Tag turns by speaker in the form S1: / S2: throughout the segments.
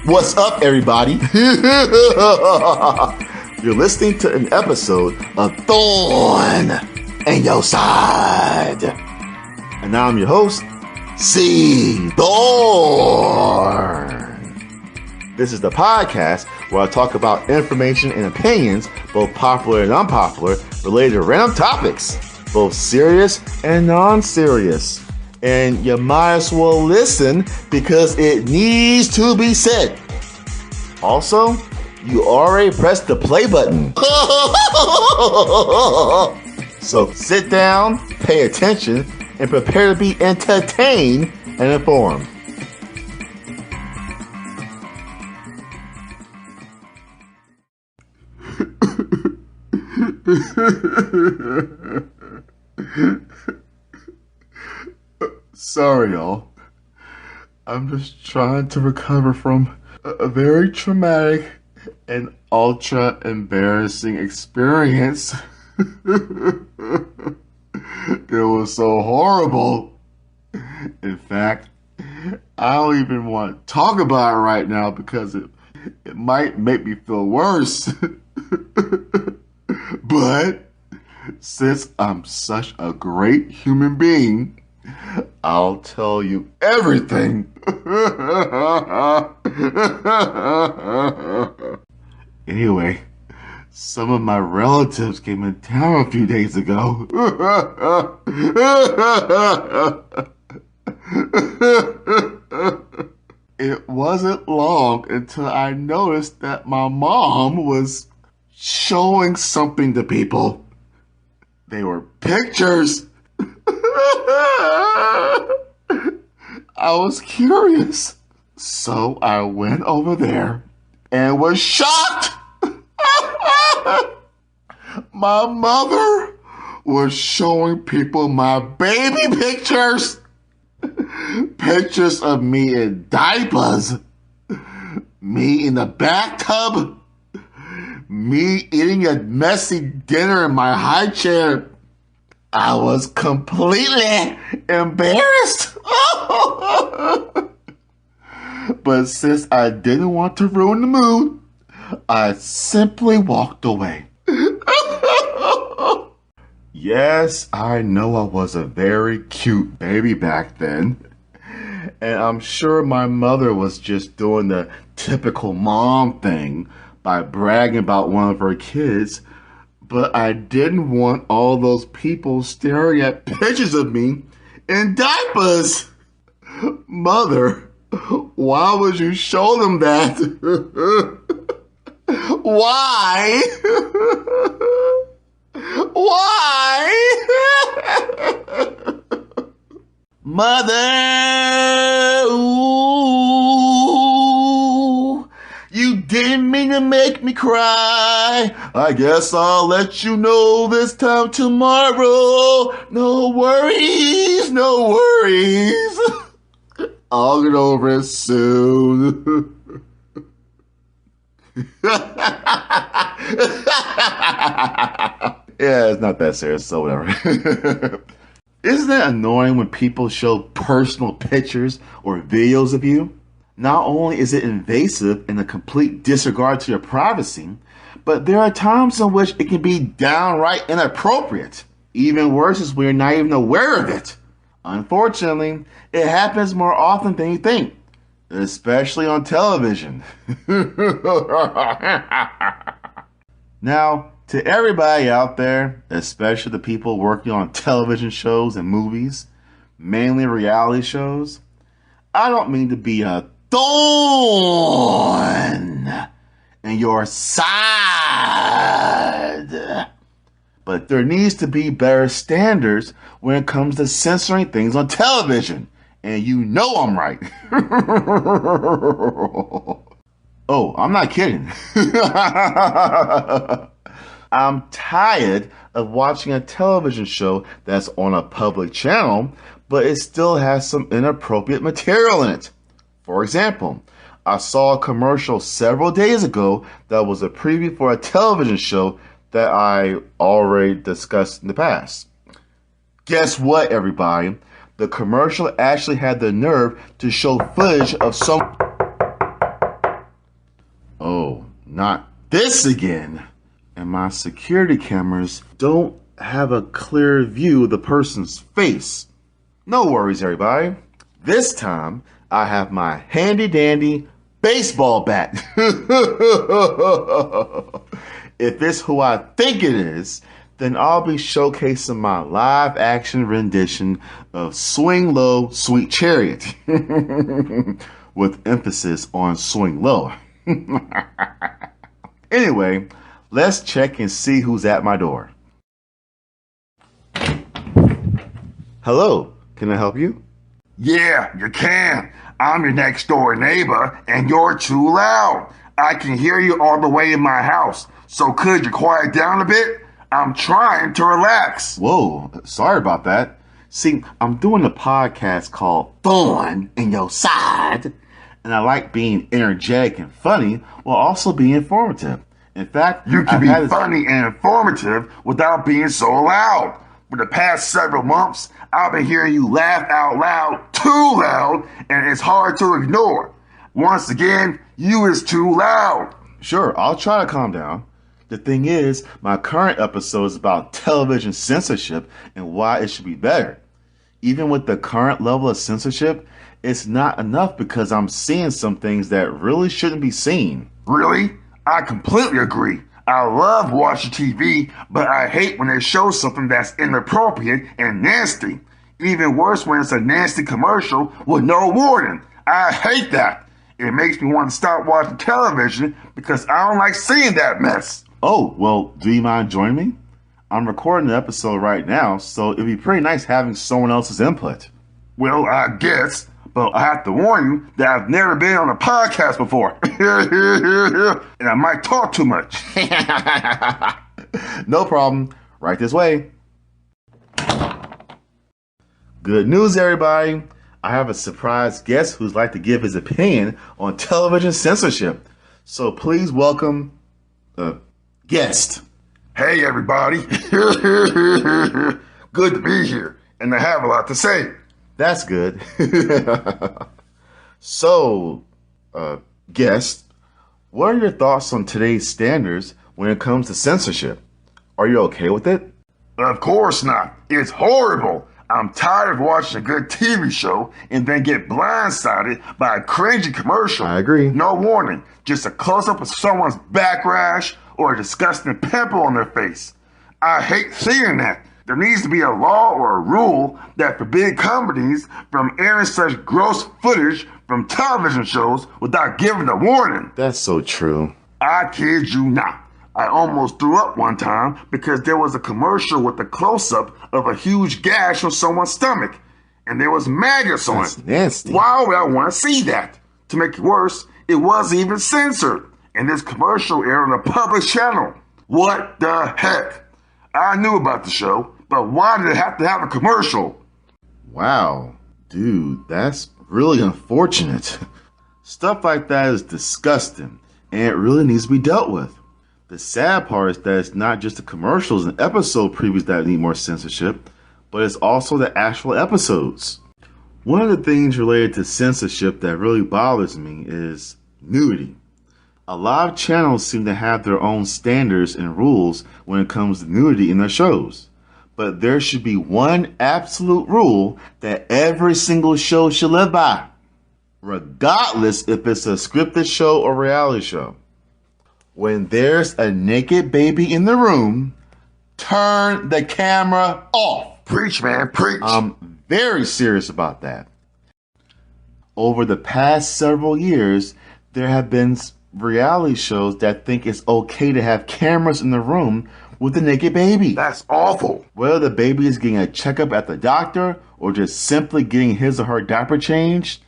S1: What's up, everybody? You're listening to an episode of Thorn in Your Side. And now I'm your host, C. Thorn. This is the podcast where I talk about information and opinions, both popular and unpopular, related to random topics, both serious and non-serious. And you might as well listen because it needs to be said. Also, you already pressed the play button. So sit down, pay attention, and prepare to be entertained and informed. Sorry, y'all. I'm just trying to recover from a very traumatic and ultra embarrassing experience. It was so horrible. In fact, I don't even want to talk about it right now because it might make me feel worse. But since I'm such a great human being, I'll tell you everything. Anyway, some of my relatives came in town a few days ago. It wasn't long until I noticed that my mom was showing something to people. They were pictures. I was curious, so I went over there and was shocked. My mother was showing people my baby pictures. Pictures of me in diapers, me in the bathtub, me eating a messy dinner in my high chair. I was completely embarrassed. But since I didn't want to ruin the mood, I simply walked away. Yes, I know I was a very cute baby back then. And I'm sure my mother was just doing the typical mom thing by bragging about one of her kids. But I didn't want all those people staring at pictures of me in diapers. Mother, why would you show them that? Why? Why? Mother, ooh, you didn't mean to make me cry. I guess I'll let you know this time tomorrow. No worries, no worries. I'll get over it soon. Yeah, it's not that serious, so whatever. Isn't it annoying when people show personal pictures or videos of you? Not only is it invasive and a complete disregard to your privacy, but there are times in which it can be downright inappropriate. Even worse is when you're not even aware of it. Unfortunately, it happens more often than you think, especially on television. Now, to everybody out there, especially the people working on television shows and movies, mainly reality shows, I don't mean to be a thorn in your side. But there needs to be better standards when it comes to censoring things on television. And you know I'm right. Oh, I'm not kidding. I'm tired of watching a television show that's on a public channel, but it still has some inappropriate material in it. For example, I saw a commercial several days ago that was a preview for a television show that I already discussed in the past. Guess what, everybody? The commercial actually had the nerve to show footage of some... not this again. And my security cameras don't have a clear view of the person's face. No worries, everybody. This time, I have my handy-dandy baseball bat. If it's who I think it is, then I'll be showcasing my live-action rendition of Swing Low, Sweet Chariot. With emphasis on swing low. Anyway, let's check and see who's at my door. Hello, can I help you?
S2: Yeah, you can. I'm your next door neighbor, and you're too loud. I can hear you all the way in my house, so could you quiet down a bit? I'm trying to relax.
S1: Whoa, sorry about that. See, I'm doing a podcast called Thorn in Your Side, and I like being energetic and funny while also being informative. In fact,
S2: you can be funny and informative without being so loud. For the past several months, I've been hearing you laugh out loud, too loud, and it's hard to ignore. Once again, you is too loud.
S1: Sure, I'll try to calm down. The thing is, my current episode is about television censorship and why it should be better. Even with the current level of censorship, it's not enough because I'm seeing some things that really shouldn't be seen.
S2: Really? I completely agree. I love watching TV, but I hate when they show something that's inappropriate and nasty. Even worse when it's a nasty commercial with no warning. I hate that. It makes me want to stop watching television because I don't like seeing that mess.
S1: Oh, well, do you mind joining me? I'm recording an episode right now, so it'd be pretty nice having someone else's input.
S2: Well, I guess, but I have to warn you that I've never been on a podcast before. And I might talk too much.
S1: No problem. Right this way. Good news, everybody. I have a surprise guest who'd like to give his opinion on television censorship. So please welcome the guest.
S2: Hey, everybody. Good to be here, and I have a lot to say.
S1: That's good. So, guest, what are your thoughts on today's standards when it comes to censorship? Are you okay with it?
S2: Of course not. It's horrible. I'm tired of watching a good TV show and then get blindsided by a cringy commercial.
S1: I agree.
S2: No warning, just a close-up of someone's back rash or a disgusting pimple on their face. I hate seeing that. There needs to be a law or a rule that forbids companies from airing such gross footage from television shows without giving a warning.
S1: That's so true.
S2: I kid you not. I almost threw up one time because there was a commercial with a close-up of a huge gash on someone's stomach, and there was maggots on it.
S1: That's nasty.
S2: Why would I want to see that? To make it worse, it wasn't even censored, and this commercial aired on a public channel. What the heck? I knew about the show, but why did it have to have a commercial?
S1: Wow, dude, that's really unfortunate. Stuff like that is disgusting, and it really needs to be dealt with. The sad part is that it's not just the commercials and episode previews that need more censorship, but it's also the actual episodes. One of the things related to censorship that really bothers me is nudity. A lot of channels seem to have their own standards and rules when it comes to nudity in their shows. But there should be one absolute rule that every single show should live by, regardless if it's a scripted show or reality show. When there's a naked baby in the room, turn the camera off.
S2: Preach, man, preach.
S1: I'm very serious about that. Over the past several years, there have been reality shows that think it's okay to have cameras in the room with the naked baby.
S2: That's awful.
S1: Whether the baby is getting a checkup at the doctor or just simply getting his or her diaper changed,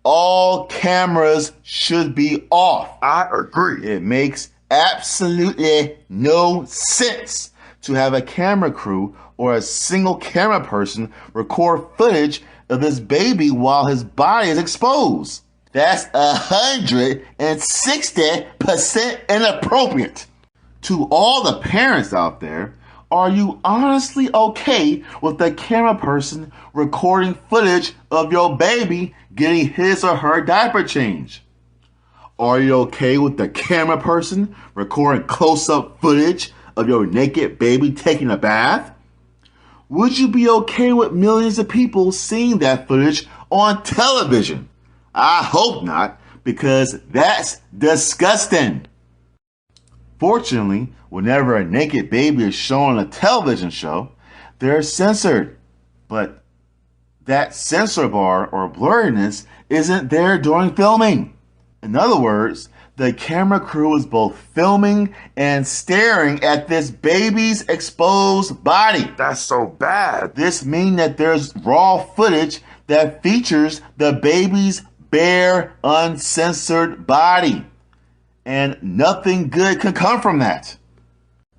S1: all cameras should be off.
S2: I agree.
S1: It makes absolutely no sense to have a camera crew or a single camera person record footage of this baby while his body is exposed. That's 160% inappropriate. To all the parents out there, are you honestly okay with the camera person recording footage of your baby getting his or her diaper change? Are you okay with the camera person recording close-up footage of your naked baby taking a bath? Would you be okay with millions of people seeing that footage on television? I hope not, because that's disgusting. Fortunately, whenever a naked baby is shown on a television show, they're censored. But that censor bar or blurriness isn't there during filming. In other words, the camera crew is both filming and staring at this baby's exposed body.
S2: That's so bad.
S1: This means that there's raw footage that features the baby's bare, uncensored body. And nothing good can come from that.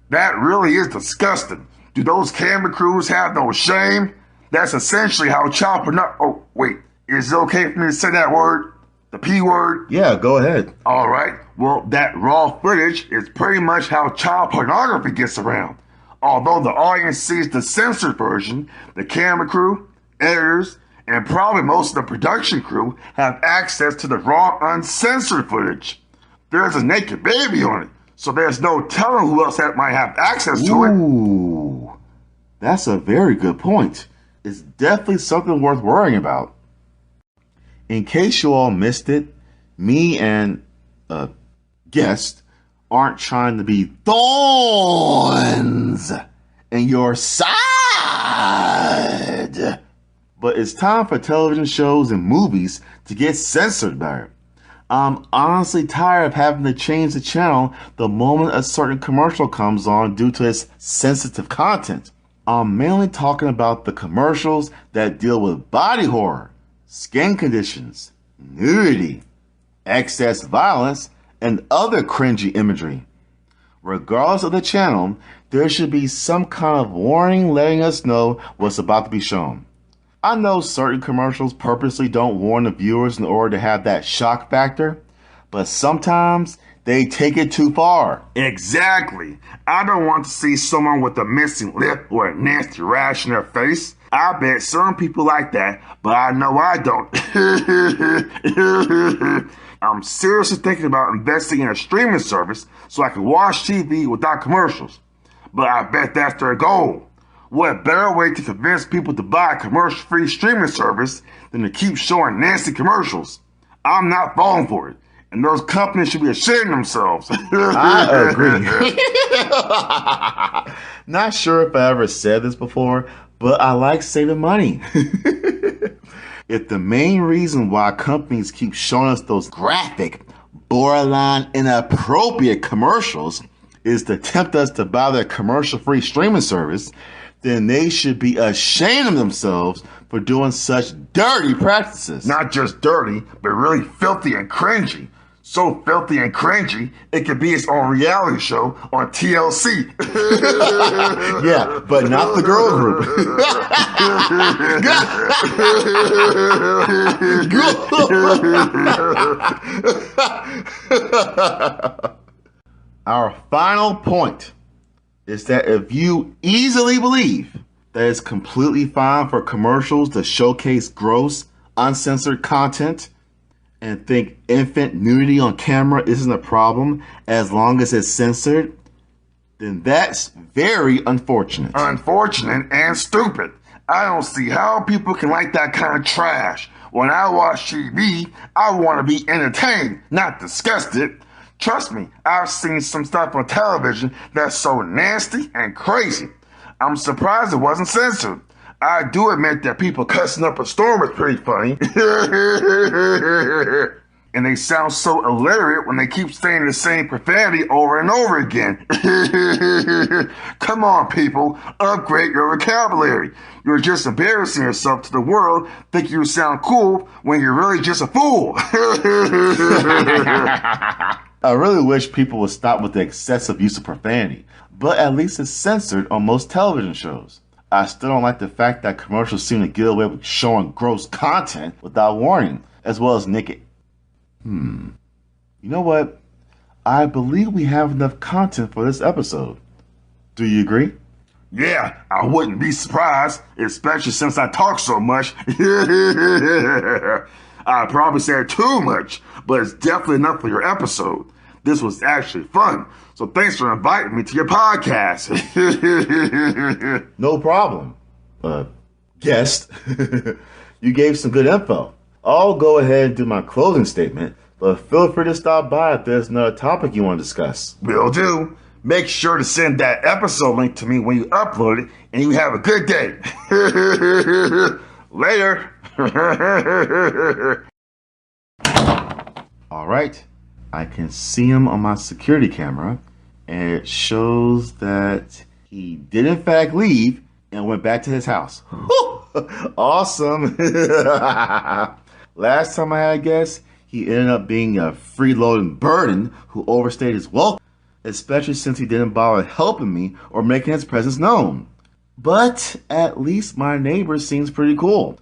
S2: That really is disgusting. Do those camera crews have no shame? That's essentially how child pornography... Oh, wait. Is it okay for me to say that word? The P word?
S1: Yeah, go ahead.
S2: All right. Well, that raw footage is pretty much how child pornography gets around. Although the audience sees the censored version, the camera crew, editors, and probably most of the production crew have access to the raw, uncensored footage. There's a naked baby on it, so there's no telling who else might have access to it.
S1: Ooh, that's a very good point. It's definitely something worth worrying about. In case you all missed it, me and a guest aren't trying to be thorns in your side. But it's time for television shows and movies to get censored better. I'm honestly tired of having to change the channel the moment a certain commercial comes on due to its sensitive content. I'm mainly talking about the commercials that deal with body horror, skin conditions, nudity, excess violence, and other cringy imagery. Regardless of the channel, there should be some kind of warning letting us know what's about to be shown. I know certain commercials purposely don't warn the viewers in order to have that shock factor, but sometimes they take it too far.
S2: Exactly. I don't want to see someone with a missing lip or a nasty rash in their face. I bet some people like that, but I know I don't. I'm seriously thinking about investing in a streaming service so I can watch TV without commercials. But I bet that's their goal. What better way to convince people to buy a commercial-free streaming service than to keep showing nasty commercials? I'm not falling for it. And those companies should be ashamed of themselves.
S1: I agree. Not sure if I ever said this before, but I like saving money. If the main reason why companies keep showing us those graphic, borderline inappropriate commercials is to tempt us to buy their commercial-free streaming service, then they should be ashamed of themselves for doing such dirty practices.
S2: Not just dirty, but really filthy and cringy. So filthy and cringy, it could be its own reality show on TLC.
S1: Yeah, but not the girl group. Our final point is that if you easily believe that it's completely fine for commercials to showcase gross, uncensored content and think infant nudity on camera isn't a problem as long as it's censored, then that's very unfortunate.
S2: Unfortunate and stupid. I don't see how people can like that kind of trash. When I watch TV, I want to be entertained, not disgusted. Trust me, I've seen some stuff on television that's so nasty and crazy. I'm surprised it wasn't censored. I do admit that people cussing up a storm is pretty funny. And they sound so illiterate when they keep saying the same profanity over and over again. Come on, people, upgrade your vocabulary. You're just embarrassing yourself to the world, thinking you sound cool when you're really just a fool.
S1: I really wish people would stop with the excessive use of profanity, but at least it's censored on most television shows. I still don't like the fact that commercials seem to get away with showing gross content without warning, as well as naked. You know what? I believe we have enough content for this episode. Do you agree?
S2: Yeah, I wouldn't be surprised, especially since I talk so much. I probably said too much, but it's definitely enough for your episode. This was actually fun, so thanks for inviting me to your podcast.
S1: No problem. Guest. You gave some good info. I'll go ahead and do my closing statement, but feel free to stop by if there's another topic you want to discuss.
S2: Will do. Make sure to send that episode link to me when you upload it, and you have a good day. Later.
S1: All right. I can see him on my security camera, and it shows that he did in fact leave and went back to his house. Awesome. Last time I had a guess, he ended up being a freeloading burden who overstayed his welcome, especially since he didn't bother helping me or making his presence known. But at least my neighbor seems pretty cool.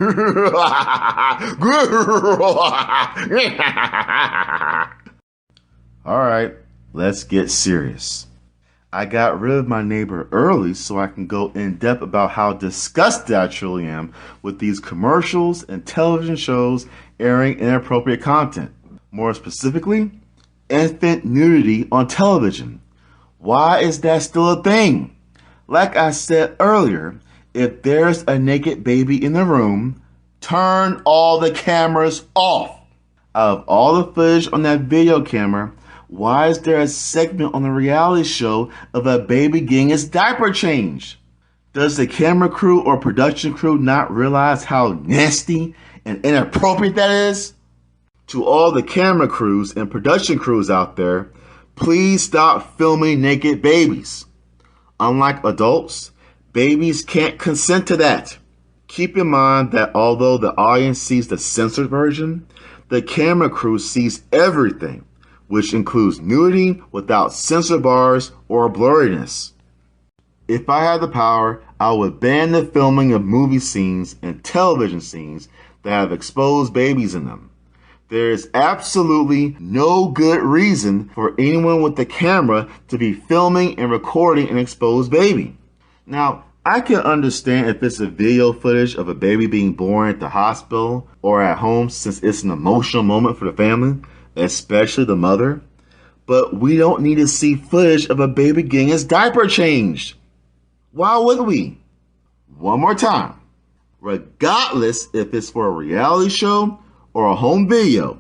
S1: Alright, let's get serious. I got rid of my neighbor early so I can go in depth about how disgusted I truly am with these commercials and television shows airing inappropriate content. More specifically, infant nudity on television. Why is that still a thing? Like I said earlier, if there's a naked baby in the room, turn all the cameras off. Out of all the footage on that video camera, why is there a segment on the reality show of a baby getting its diaper changed? Does the camera crew or production crew not realize how nasty and inappropriate that is? To all the camera crews and production crews out there, please stop filming naked babies. Unlike adults, babies can't consent to that. Keep in mind that although the audience sees the censored version, the camera crew sees everything, which includes nudity without censor bars or blurriness. If I had the power, I would ban the filming of movie scenes and television scenes that have exposed babies in them. There is absolutely no good reason for anyone with a camera to be filming and recording an exposed baby. Now, I can understand if it's a video footage of a baby being born at the hospital or at home, since it's an emotional moment for the family, especially the mother. But we don't need to see footage of a baby getting his diaper changed. Why would we? One more time. Regardless if it's for a reality show or a home video,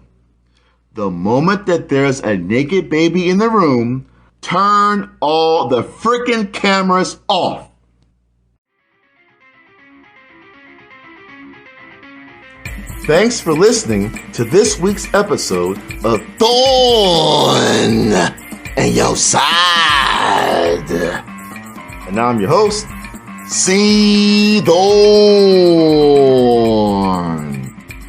S1: the moment that there's a naked baby in the room, turn all the freaking cameras off. Thanks for listening to this week's episode of Thorn in Your Side. And now I'm your host, C. Thorn.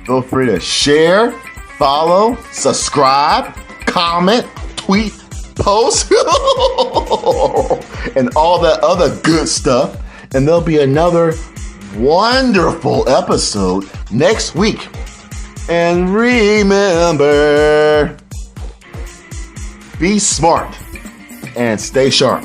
S1: Feel free to share, follow, subscribe, comment, tweet, post, and all that other good stuff. And there'll be another wonderful episode next week. And remember, be smart and stay sharp.